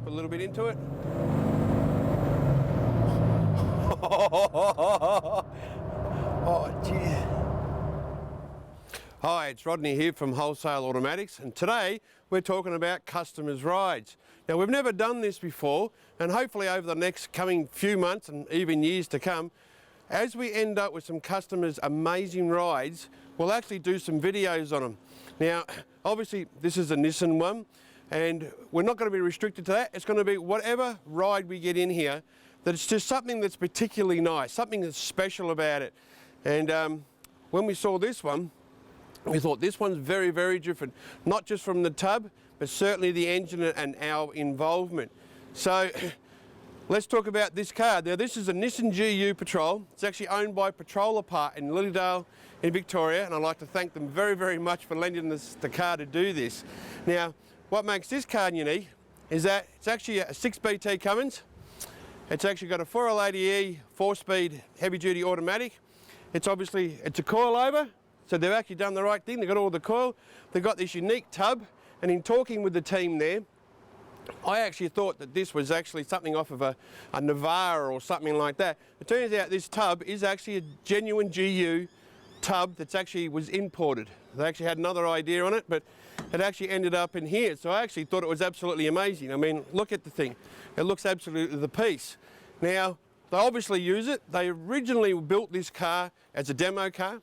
a little bit into it. Oh, gee. Hi, it's Rodney here from Wholesale Automatics, and today we're talking about customers' rides. Now, we've never done this before, and hopefully over the next coming few months and even years to come, as we end up with some customers' amazing rides, we'll actually do some videos on them. Now, obviously this is a Nissan one, and we're not going to be restricted to that. It's going to be whatever ride we get in here, that it's just something that's particularly nice, something that's special about it. And when we saw this one, we thought this one's very, very different, not just from the tub, but certainly the engine and our involvement. So let's talk about this car. Now, this is a Nissan GU Patrol. It's actually owned by Patrol Apart in Lilydale in Victoria, and I'd like to thank them very, very much for lending us the car to do this. Now, what makes this car unique is that it's actually a 6BT Cummins. It's actually got a 4L80E 4-speed heavy-duty automatic. It's a coilover. So they've actually done the right thing. They've got all the coil. They've got this unique tub. And in talking with the team there, I actually thought that this was actually something off of a Navara or something like that. It turns out this tub is actually a genuine GU tub that actually was imported. They actually had another idea on it, but it actually ended up in here. So I actually thought it was absolutely amazing. I mean, look at the thing. It looks absolutely the piece. Now, they obviously use it. They originally built this car as a demo car.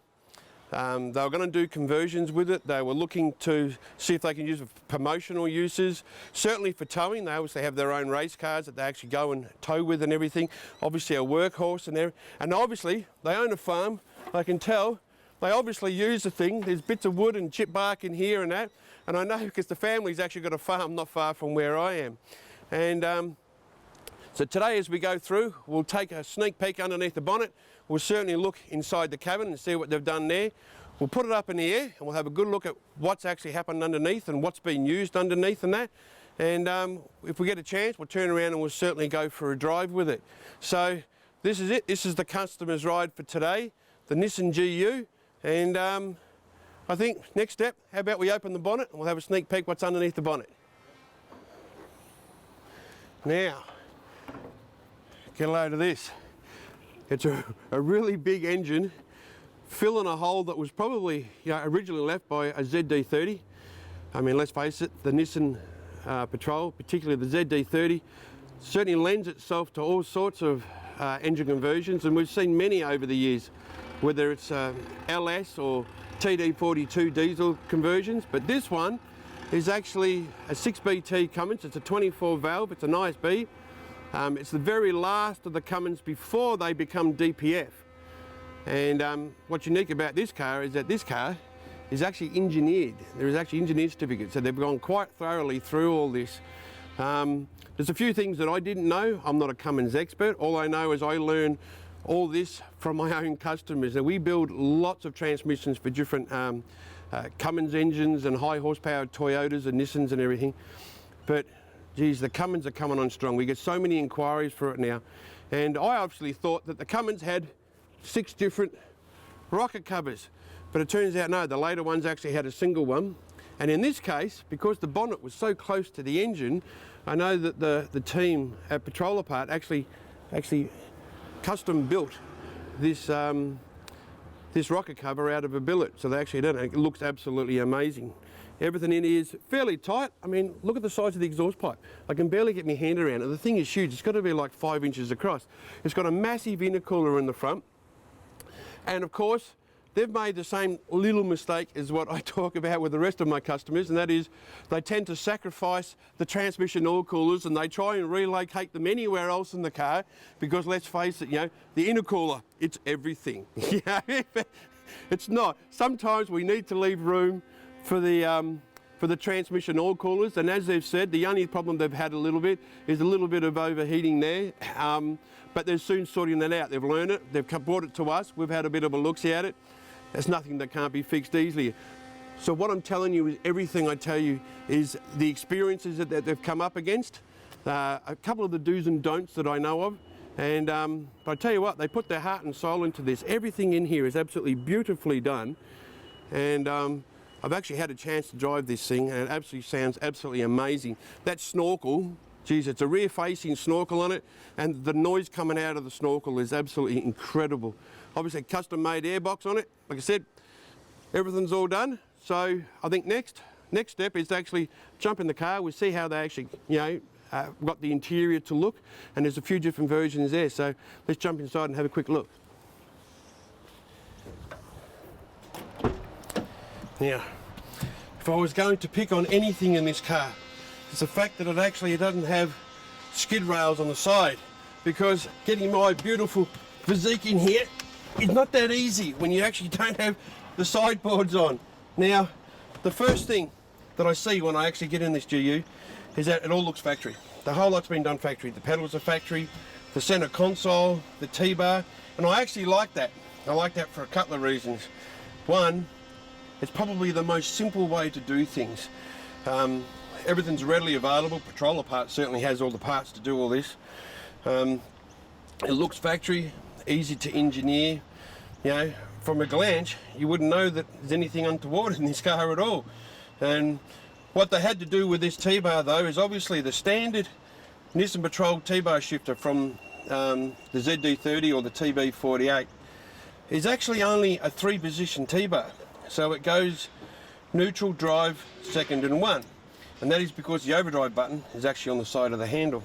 They were going to do conversions with it. They were looking to see if they can use it for promotional uses. Certainly for towing, they obviously have their own race cars that they actually go and tow with and everything. Obviously a workhorse and everything. And obviously they own a farm. I can tell they obviously use the thing. There's bits of wood and chip bark in here and that. And I know because the family's actually got a farm not far from where I am. And so today as we go through, we'll take a sneak peek underneath the bonnet. We'll certainly look inside the cabin and see what they've done there. We'll put it up in the air and we'll have a good look at what's actually happened underneath and what's been used underneath and that. And if we get a chance, we'll turn around and we'll certainly go for a drive with it. So this is it. This is the customer's ride for today, the Nissan GU. And I think next step, how about we open the bonnet and we'll have a sneak peek what's underneath the bonnet. Now, get a load of this. It's a really big engine filling a hole that was probably originally left by a ZD30. I mean, let's face it, the Nissan Patrol, particularly the ZD30, certainly lends itself to all sorts of engine conversions, and we've seen many over the years, whether it's LS or TD42 diesel conversions, but this one is actually a 6BT Cummins. It's a 24 valve, it's a nice B. It's the very last of the Cummins before they become DPF. And what's unique about this car is that this car is actually engineered. There is actually engineer certificates, so they've gone quite thoroughly through all this. There's a few things that I didn't know. I'm not a Cummins expert. All I know is I learn all this from my own customers. And we build lots of transmissions for different Cummins engines and high horsepower Toyotas and Nissans and everything. But geez, the Cummins are coming on strong. We get so many inquiries for it now. And I obviously thought that the Cummins had 6 different rocket covers. But it turns out, no, the later ones actually had a single one. And in this case, because the bonnet was so close to the engine, I know that the team at Patrol Apart actually custom built this, this rocket cover out of a billet. So they actually did it. It looks absolutely amazing. Everything in here is fairly tight. I mean, look at the size of the exhaust pipe. I can barely get my hand around it. The thing is huge. It's got to be like 5 inches across. It's got a massive intercooler in the front. And of course, they've made the same little mistake as what I talk about with the rest of my customers, and that is they tend to sacrifice the transmission oil coolers and they try and relocate them anywhere else in the car because, let's face it, the intercooler, it's everything. It's not. Sometimes we need to leave room for the transmission oil coolers, and as they've said, the only problem they've had a little bit is a little bit of overheating there, but they're soon sorting that out. They've learned it, they've brought it to us, we've had a bit of a look-see at it. There's nothing that can't be fixed easily. So what I'm telling you is everything I tell you is the experiences that they've come up against, a couple of the do's and don'ts that I know of, and but I tell you what, they put their heart and soul into this. Everything in here is absolutely beautifully done, and I've actually had a chance to drive this thing and it absolutely sounds absolutely amazing. That snorkel geez, it's a rear facing snorkel on it, and the noise coming out of the snorkel is absolutely incredible. Obviously custom made airbox on it. Like I said, everything's all done. So I think next step is to actually jump in the car. We'll see how they actually, got the interior to look, and there's a few different versions there. So let's jump inside and have a quick look. Now, if I was going to pick on anything in this car, it's the fact that it doesn't have skid rails on the side, because getting my beautiful physique in here is not that easy when you actually don't have the sideboards on. Now, the first thing that I see when I actually get in this GU is that it all looks factory. The whole lot's been done factory. The pedals are factory, the center console, the T-bar, and I actually like that. I like that for a couple of reasons. One, it's probably the most simple way to do things. Everything's readily available. Patroller Parts certainly has all the parts to do all this. It looks factory, easy to engineer. From a glance, you wouldn't know that there's anything untoward in this car at all. And what they had to do with this T-bar though is obviously the standard Nissan Patrol T-bar shifter from the ZD30 or the TB48 is actually only a 3-position T-bar. So it goes neutral, drive, second and 1. And that is because the overdrive button is actually on the side of the handle.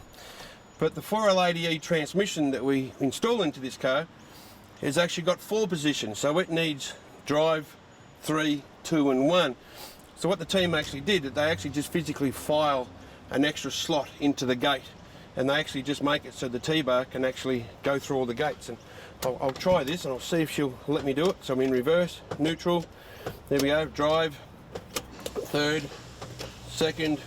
But the 4L80E transmission that we install into this car has actually got 4 positions. So it needs drive, 3, 2 and 1. So what the team actually did, they actually just physically file an extra slot into the gate, and they actually just make it so the T-bar can actually go through all the gates. And I'll try this and I'll see if she'll let me do it. So I'm in reverse, neutral, there we go, drive, third, second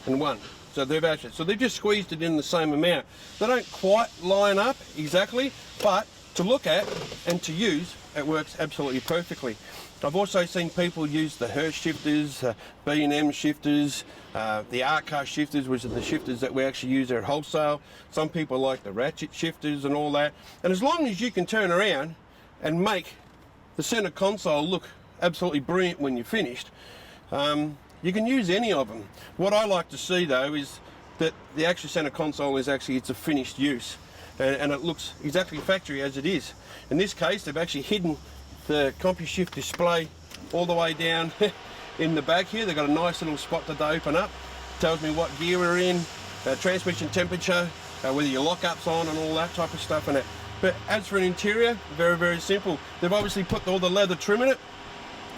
and 1. So they've just squeezed it in the same amount. They don't quite line up exactly, but to look at and to use, it works absolutely perfectly. I've also seen people use the Hirsch shifters, B&M shifters, the R-car shifters, which are the shifters that we actually use there at Wholesale. Some people like the ratchet shifters and all that. And as long as you can turn around and make the center console look absolutely brilliant when you're finished, you can use any of them. What I like to see though is that the actual center console is actually, it's a finished use, and it looks exactly factory as it is. In this case, they've actually hidden the CompuShift display all the way down in the back here. They've got a nice little spot that they open up. Tells me what gear we're in, transmission temperature, whether your lock-up's on and all that type of stuff in it. But as for an interior, very, very simple. They've obviously put all the leather trim in it.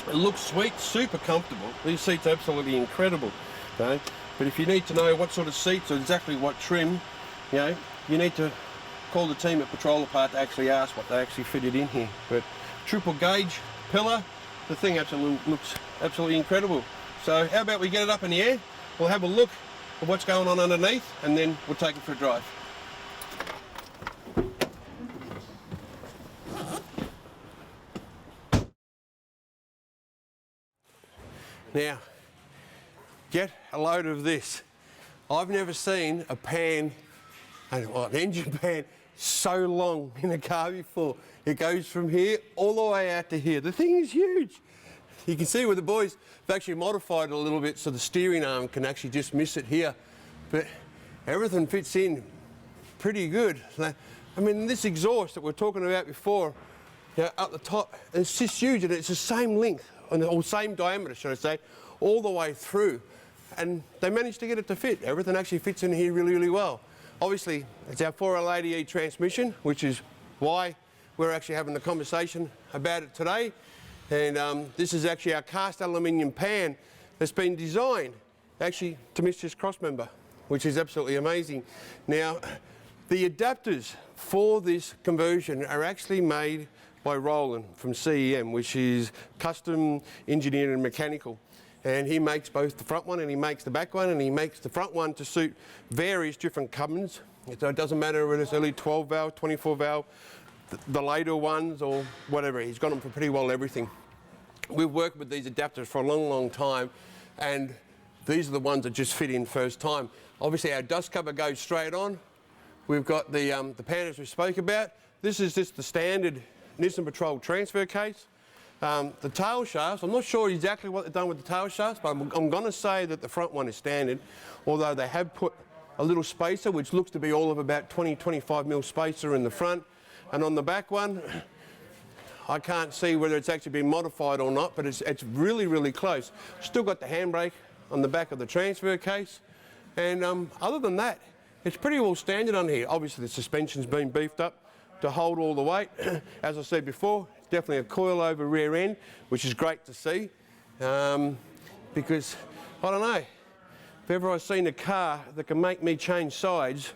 It looks sweet, super comfortable. These seats are absolutely incredible. But if you need to know what sort of seats or exactly what trim, you need to call the team at Patroller Part to actually ask what they actually fitted in here. But triple gauge pillar, the thing looks absolutely incredible. So how about we get it up in the air? We'll have a look at what's going on underneath, and then we'll take it for a drive. Now, get a load of this. I've never seen a pan, an engine pan, so long in a car before. It goes from here all the way out to here. The thing is huge. You can see where the boys have actually modified it a little bit so the steering arm can actually just miss it here. But everything fits in pretty good. I mean, this exhaust that we're talking about before, up the top, it's just huge, and it's the same length, or same diameter, should I say, all the way through. And they managed to get it to fit. Everything actually fits in here really, really well. Obviously, it's our 4L80E transmission, which is why we're actually having the conversation about it today. And this is actually our cast aluminium pan that's been designed actually to miss this crossmember, which is absolutely amazing. Now, the adapters for this conversion are actually made by Roland from CEM, which is Custom Engineered and Mechanical. And he makes both the front one and he makes the back one, and he makes the front one to suit various different Cummins. So it doesn't matter whether it's only 12 valve, 24 valve, the later ones or whatever. He's got them for pretty well everything. We've worked with these adapters for a long, long time, and these are the ones that just fit in first time. Obviously our dust cover goes straight on. We've got the pan as we spoke about. This is just the standard Nissan Patrol transfer case. The tail shafts, I'm not sure exactly what they've done with the tail shafts, but I'm going to say that the front one is standard, although they have put a little spacer, which looks to be all of about 20-25 mil spacer in the front. And on the back one, I can't see whether it's actually been modified or not, but it's really, really close. Still got the handbrake on the back of the transfer case. And other than that, it's pretty well standard on here. Obviously, the suspension's been beefed up to hold all the weight. As I said before, it's definitely a coil-over rear end, which is great to see. Because, I don't know, if ever I've seen a car that can make me change sides,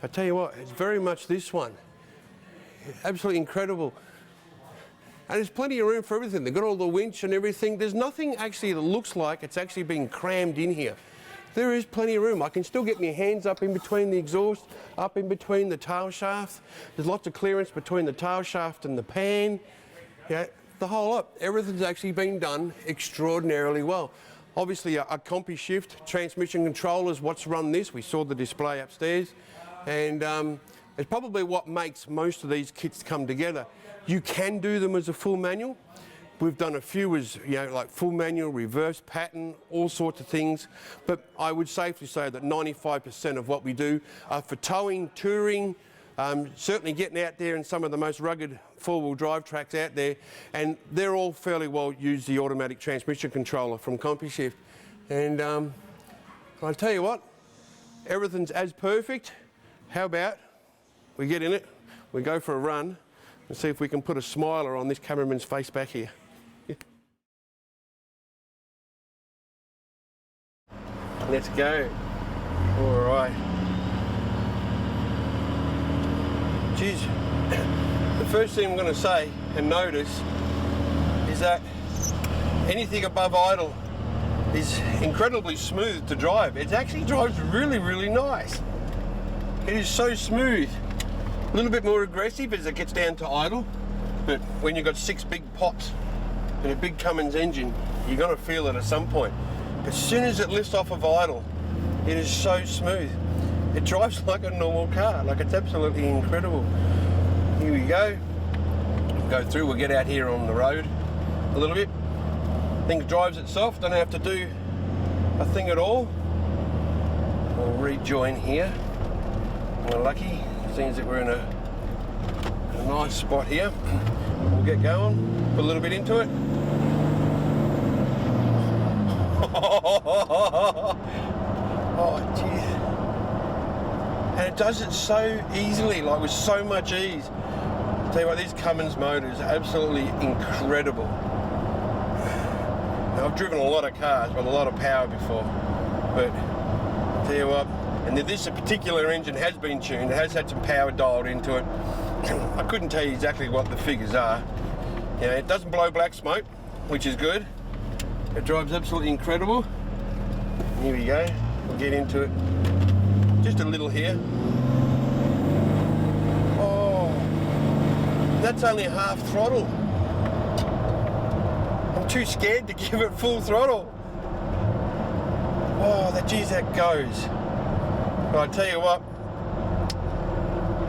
I tell you what, it's very much this one. Absolutely incredible. And there's plenty of room for everything. They've got all the winch and everything. There's nothing actually that looks like it's actually been crammed in here. There is plenty of room. I can still get my hands up in between the exhaust, up in between the tail shaft. There's lots of clearance between the tail shaft and the pan. Yeah, the whole lot. Everything's actually been done extraordinarily well. Obviously a CompuShift transmission control is what's run this. We saw the display upstairs. And it's probably what makes most of these kits come together. You can do them as a full manual. We've done a few as, you know, like full manual, reverse pattern, all sorts of things. But I would safely say that 95% of what we do are for towing, touring, certainly getting out there in some of the most rugged four-wheel drive tracks out there. And they're all fairly well used the automatic transmission controller from CompuShift. And I'll tell you what, everything's as perfect. How about we get in it, we go for a run, and see if we can put a smiler on this cameraman's face back here. Let's go. All right. Geez, the first thing I'm going to say and notice is that anything above idle is incredibly smooth to drive. It actually drives really, really nice. It is so smooth. A little bit more aggressive as it gets down to idle, but when you've got 6 big pots and a big Cummins engine, you're going to feel it at some point. As soon as it lifts off of idle, it is so smooth. It drives like a normal car, like it's absolutely incredible. Here we go. We'll go through, we'll get out here on the road a little bit. Thing drives itself, don't have to do a thing at all. We'll rejoin here. We're lucky. Seems that we're in a nice spot here. We'll get going, put a little bit into it. Oh, geez. And it does it so easily, like with so much ease. I'll tell you what, these Cummins motors are absolutely incredible. Now, I've driven a lot of cars with a lot of power before, but I'll tell you what, and this particular engine has been tuned, it has had some power dialed into it. I couldn't tell you exactly what the figures are. You know, it doesn't blow black smoke, which is good. It drives absolutely incredible. Here we go, we'll get into it. Just a little here. Oh, that's only half throttle. I'm too scared to give it full throttle. Oh, geez, that goes. But I tell you what,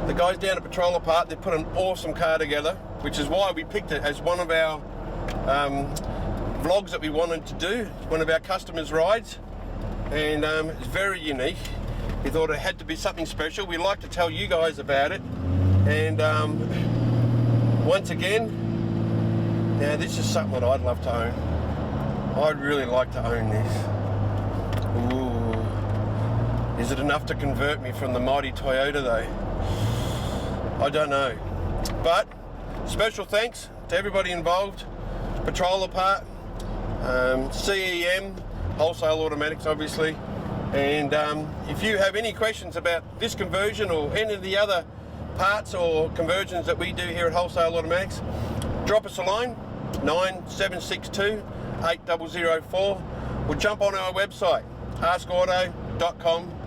the guys down at Patrol Apart, they put an awesome car together, which is why we picked it as one of our vlogs that we wanted to do, one of our customers' rides, and it's very unique. We thought it had to be something special. We like to tell you guys about it, and once again, now this is something that I'd love to own. I'd really like to own this. Ooh. Is it enough to convert me from the mighty Toyota though? I don't know. But special thanks to everybody involved. Patrol Apart, CEM, Wholesale Automatics obviously. And if you have any questions about this conversion or any of the other parts or conversions that we do here at Wholesale Automatics, drop us a line, 9762 8004. We'll jump on our website, askauto.com.au.